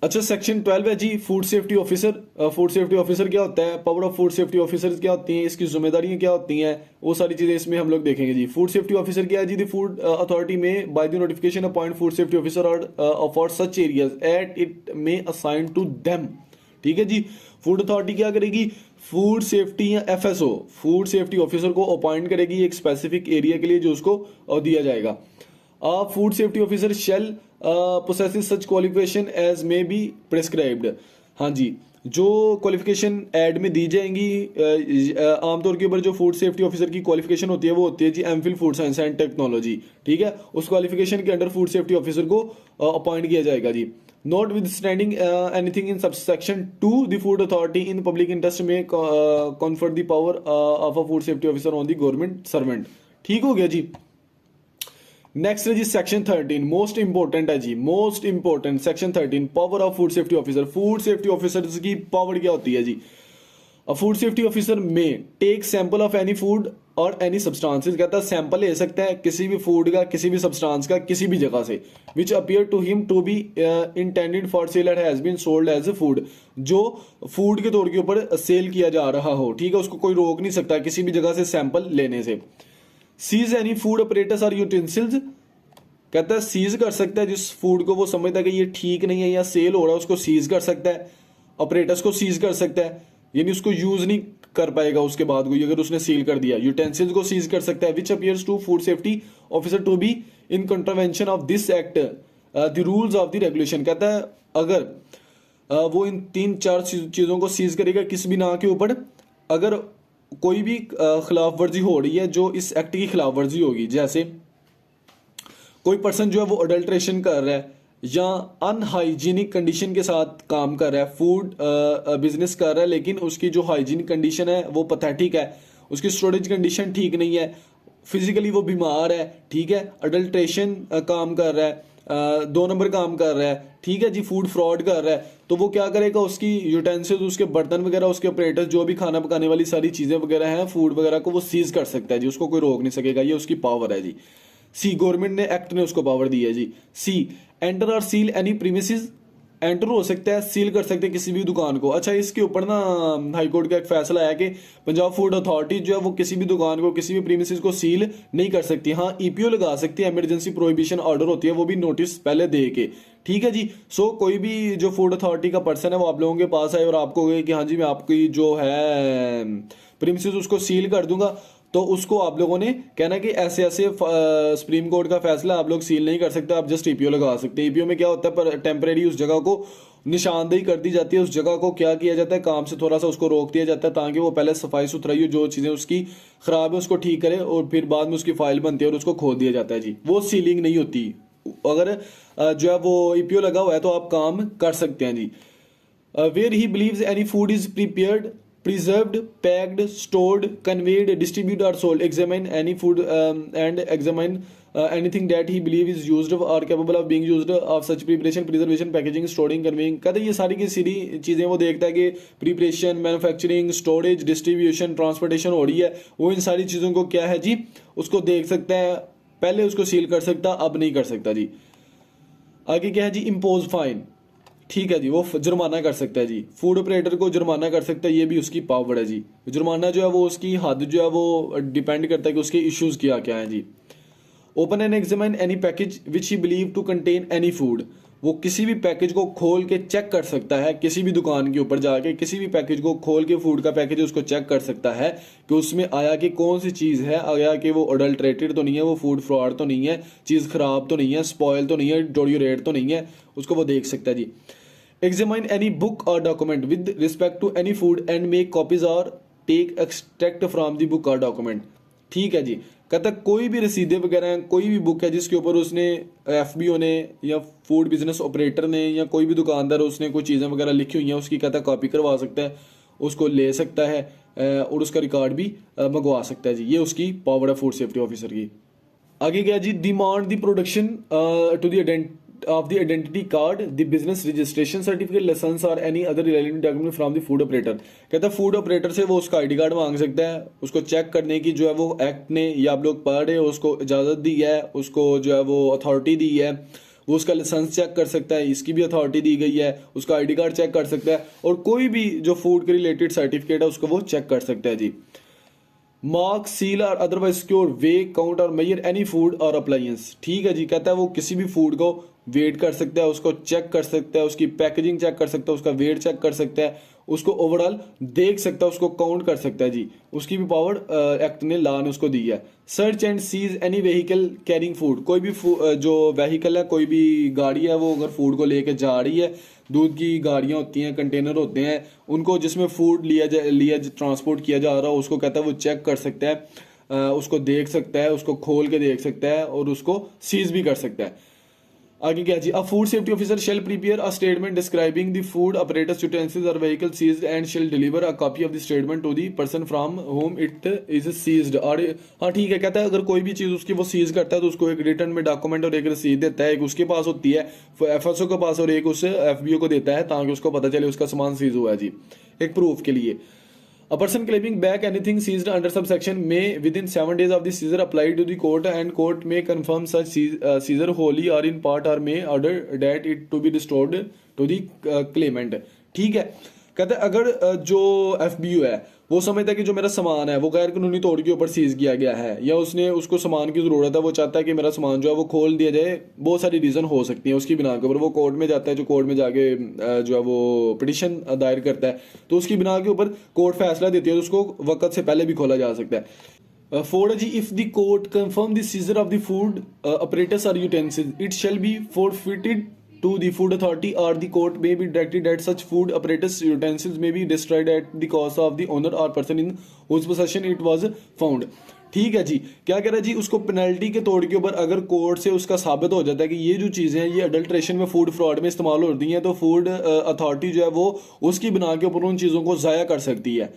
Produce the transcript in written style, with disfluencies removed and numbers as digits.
अच्छा, सेक्शन 12 है जी, food safety officer. Food safety officer क्या होता है, power of food safety officer क्या होती हैं, इसकी जिम्मेदारियां क्या होती हैं, वो सारी चीजें इसमें हम लोग देखेंगे जी। फूड सेफ्टी ऑफिसर क्या है जी, the food authority may by the notification appoint food safety officer और for such areas at it may assign to them. ठीक है जी। फूड अथॉरिटी क्या करेगी, फूड सेफ्टी या एफएसओ फूड सेफ्टी ऑफिसर को अपॉइंट करेगी एक स्पेसिफिक एरिया के लिए जो उसको दिया जाएगा। Food safety officer shall possesses such qualification as may be prescribed। हाँ जी, जो क्वालिफिकेशन ऐड में दी जाएंगी आमतौर के ऊपर जो फूड सेफ्टी ऑफिसर की क्वालिफिकेशन होती है वो होती है जी MPhil food science and technology. ठीक है, उस क्वालिफिकेशन के अंडर फूड सेफ्टी ऑफिसर को अपॉइंट किया जाएगा जी। Notwithstanding anything in subsection 2 the food authority in public interest may confer the power of a food safety officer on the government servant. ठीक हो गया जी। Next है जी section 13, most important है जी, most important section 13, power of food safety officer. Food safety officer की power क्या होती है जी, food safety officer may take sample of any food और एनी सब्सटेंसेस, कहता है सैंपल ले सकता है किसी भी फूड का, किसी भी सब्सटेंस का, किसी भी जगह से, which appear to him to be intended for sale and has been sold as a food, जो फूड के तौर के ऊपर सेल किया जा रहा हो। ठीक है, उसको कोई रोक नहीं सकता किसी भी जगह से सैंपल लेने से। सीज एनी फूड ऑपरेटर्स और यूटेंसिल्स, कहता है सीज कर सकता है जिस फूड को वो समझता है कि ये ठीक नहीं है या सेल हो रहा है, उसको सीज कर सकता है। ऑपरेटर्स को सीज कर सकता है, यानी उसको यूज नहीं कर पाएगा उसके बाद कोई, अगर उसने सील कर दिया। यूटेंसिल्स को सीज कर सकता है, which appears to food safety officer to be in contravention of this act the rules of the regulation. कहता है अगर वो इन 3-4 चीजों को सीज करेगा किस भी ना के ऊपर, अगर कोई भी खिलाफ वर्जी हो रही है जो इस एक्ट की खिलाफ वर्जी होगी, जैसे कोई पर्सन जो है वो अडल्ट्रेशन कर रहा है या अनहाइजीनिक कंडीशन के साथ काम कर रहा है, फूड बिजनेस कर रहा है लेकिन उसकी जो हाइजीनिक कंडीशन है वो पैथेटिक है, उसकी स्टोरेज कंडीशन ठीक नहीं है, फिजिकली वो बीमार है। ठीक है, अडल्ट्रेशन काम कर रहा है, 2 नंबर काम कर रहा है। ठीक है जी, फूड फ्रॉड कर रहा है, तो वो क्या करेगा, उसकी यूटेंसिल्स, उसके बर्तन वगैरह, उसके ऑपरेटर्स, जो भी खाना पकाने वाली सारी चीज़ें वगैरह हैं फूड वगैरह को वो सीज कर सकता है जी, उसको कोई रोक नहीं सकेगा, ये उसकी पावर है जी। सी, गवर्नमेंट ने एक्ट ने उसको पावर दी है जी। सी, एंटर और सील एनी प्रीमिसेस, एंटर हो सकता है, सील कर सकते हैं किसी भी दुकान को। अच्छा, इसके ऊपर ना हाई कोर्ट का एक फैसला है कि पंजाब फूड अथॉरिटी जो है वो किसी भी दुकान को, किसी भी प्रीमिसेस को सील नहीं कर सकती। हाँ, ईपीओ लगा सकती है, इमरजेंसी प्रोहिबिशन ऑर्डर होती है, वो भी नोटिस पहले दे के। ठीक है जी। सो कोई भी जो फूड अथॉरिटी का पर्सन है वो आप लोगों के पास आए और आपको कहे कि हाँ जी मैं आपकी जो है प्रीमिसेस उसको सील कर दूंगा, तो उसको आप लोगों ने कहना कि ऐसे ऐसे सुप्रीम कोर्ट का फैसला, आप लोग सील नहीं कर सकते, आप जस्ट ईपीओ लगा सकते हैं। ईपीओ में क्या होता है, पर टेम्परेरी उस जगह को निशानदेही कर दी जाती है, उस जगह को क्या किया जाता है, काम से थोड़ा सा उसको रोक दिया जाता है ताकि वो पहले सफाई सुथराई हो, जो चीज़ें उसकी खराब है उसको ठीक करे और फिर बाद में उसकी फाइल बनती है और उसको खोल दिया जाता है जी। वो सीलिंग नहीं होती। अगर जो है वो ईपीओ लगा हुआ है तो आप काम कर सकते हैं जी। Where he believes any food is prepared, preserved, packed, stored, conveyed, distributed or sold, examine any food and examine anything that he believes is used or capable of being used of such preparation, preservation, packaging, storing, conveying। कहते हैं ये सारी की सारी चीज़ें वो देखता है कि preparation, manufacturing, storage, distribution, transportation हो रही है, वो इन सारी चीज़ों को क्या है जी उसको देख सकता है, पहले उसको सील कर सकता, अब नहीं कर सकता जी। आगे क्या है जी, इम्पोज फाइन। ठीक है जी, वो जुर्माना कर सकता है जी, फूड ऑपरेटर को जुर्माना कर सकता है, ये भी उसकी पावर है जी। जुर्माना जो है वो उसकी हद जो है वो डिपेंड करता है कि उसके इश्यूज क्या क्या हैं जी। Open and examine any package which he believe to contain any food, वो किसी भी पैकेज को खोल के चेक कर सकता है, किसी भी दुकान के ऊपर जाके किसी भी पैकेज को खोल के, फूड का पैकेज उसको चेक कर सकता है कि उसमें आया कि कौन सी चीज़ है, आया कि वो अडल्ट्रेटेड तो नहीं है, वो फूड फ्रॉड तो नहीं है, चीज़ खराब तो नहीं है, स्पॉयल तो नहीं है, डिटोरिएट तो नहीं है, उसको वो देख सकता है जी। Examine any book or document with respect to any food and make copies or take extract from the book or document। ठीक है जी, कहता कोई भी रसीदें वगैरह, कोई भी बुक है जिसके ऊपर उसने एफबीओ ने या फूड बिजनेस ऑपरेटर ने या कोई भी दुकानदार उसने कोई चीज़ें वगैरह लिखी हुई हैं, उसकी कहता कॉपी करवा सकता है, उसको ले सकता है और उसका रिकॉर्ड भी मंगवा सकता है जी। ये उसकी पावर है फूड सेफ्टी ऑफिसर की। आगे क्या जी, demand the production to the of the identity card, the business registration certificate, license or any other relevant document from the food operator। कहता है फूड ऑपरेटर से वो उसका आईडी कार्ड मांग सकता है, उसको चेक करने की जो है वो एक्ट ने या आप लोग पढ़ रहे हो उसको इजाज़त दी है, उसको जो है वो अथॉरिटी दी है, वो उसका लाइसेंस चेक कर सकता है, इसकी भी अथॉरिटी दी गई है, उसका आईडी कार्ड चेक कर सकता है, और कोई भी जो फूड के रिलेटेड सर्टिफिकेट है उसको वो चेक कर सकता है जी। मार्क, सील और अदरवाइज सिक्योर, वे, काउंट और मेजर एनी फूड और अप्लायंस। ठीक है जी, कहता है वो किसी भी फूड को वेट कर सकता है, उसको चेक कर सकता है, उसकी पैकेजिंग चेक कर सकता है, उसका वेट चेक कर सकता है, उसको ओवरऑल देख सकता है, उसको काउंट कर सकता है जी। उसकी भी पावर एक्ट ने, लॉ ने उसको दी है। Search and seize any vehicle carrying food, कोई भी जो व्हीकल है, कोई भी गाड़ी है, वो अगर फूड को लेके जा रही है, दूध की गाड़ियाँ होती हैं, कंटेनर होते हैं, उनको जिसमें फूड लिया ट्रांसपोर्ट किया जा रहा हो, उसको कहता है वो चेक कर सकता है, उसको देख सकता है, उसको खोल के देख सकता है, और उसको सीज भी कर सकता है। आगे क्या जी, a food safety officer shall prepare a statement describing the food apparatus utensils or vehicle seized and shall deliver a copy of the statement to the person from whom it is seized। और हाँ ठीक है, कहता है अगर कोई भी चीज़ उसकी वो सीज करता है तो उसको एक रिटर्न में डॉक्यूमेंट और एक रसीद देता है, एक उसके पास होती है एफएसओ के पास और एक उस एफबीओ को देता है, ताकि उसको पता चले उसका सामान सीज हुआ है जी, एक प्रूफ के लिए। A person claiming back anything seized under subsection may within 7 days of the seizure apply to the court and court may confirm such seizure wholly or in part or may order that it to be restored to the claimant। ठीक है, कहते हैं अगर जो FBO है वो समझता है कि जो मेरा सामान है वो गैर कानूनी तौर के ऊपर सीज किया गया है, या उसने उसको सामान की ज़रूरत है, वो चाहता है कि मेरा सामान जो है वो खोल दिया जाए, बहुत सारी रीज़न हो सकती हैं उसकी बिना के ऊपर, वो कोर्ट में जाता है, जो कोर्ट में जाके जो है वो पिटिशन दायर करता है, तो उसकी बिना के ऊपर कोर्ट फैसला देती है तो उसको वक्त से पहले भी खोला जा सकता है। फोर्ड जी, if the court confirm the seizure of the food apparatus or utensils, it shall be forfeited to the food authority or the court may be directed that such food apparatus utensils may be destroyed at the cost of the owner or person in whose possession it was found। ठीक है जी, क्या कह रहा है जी, उसको penalty के तौर के ऊपर अगर कोर्ट से उसका साबित हो जाता है कि ये जो चीज़ें हैं ये अडल्ट्रेशन में, फूड फ्रॉड में इस्तेमाल होती हैं, तो फूड अथॉरिटी जो है वो उसकी बिना के ऊपर उन चीज़ों को ज़ाया कर सकती है,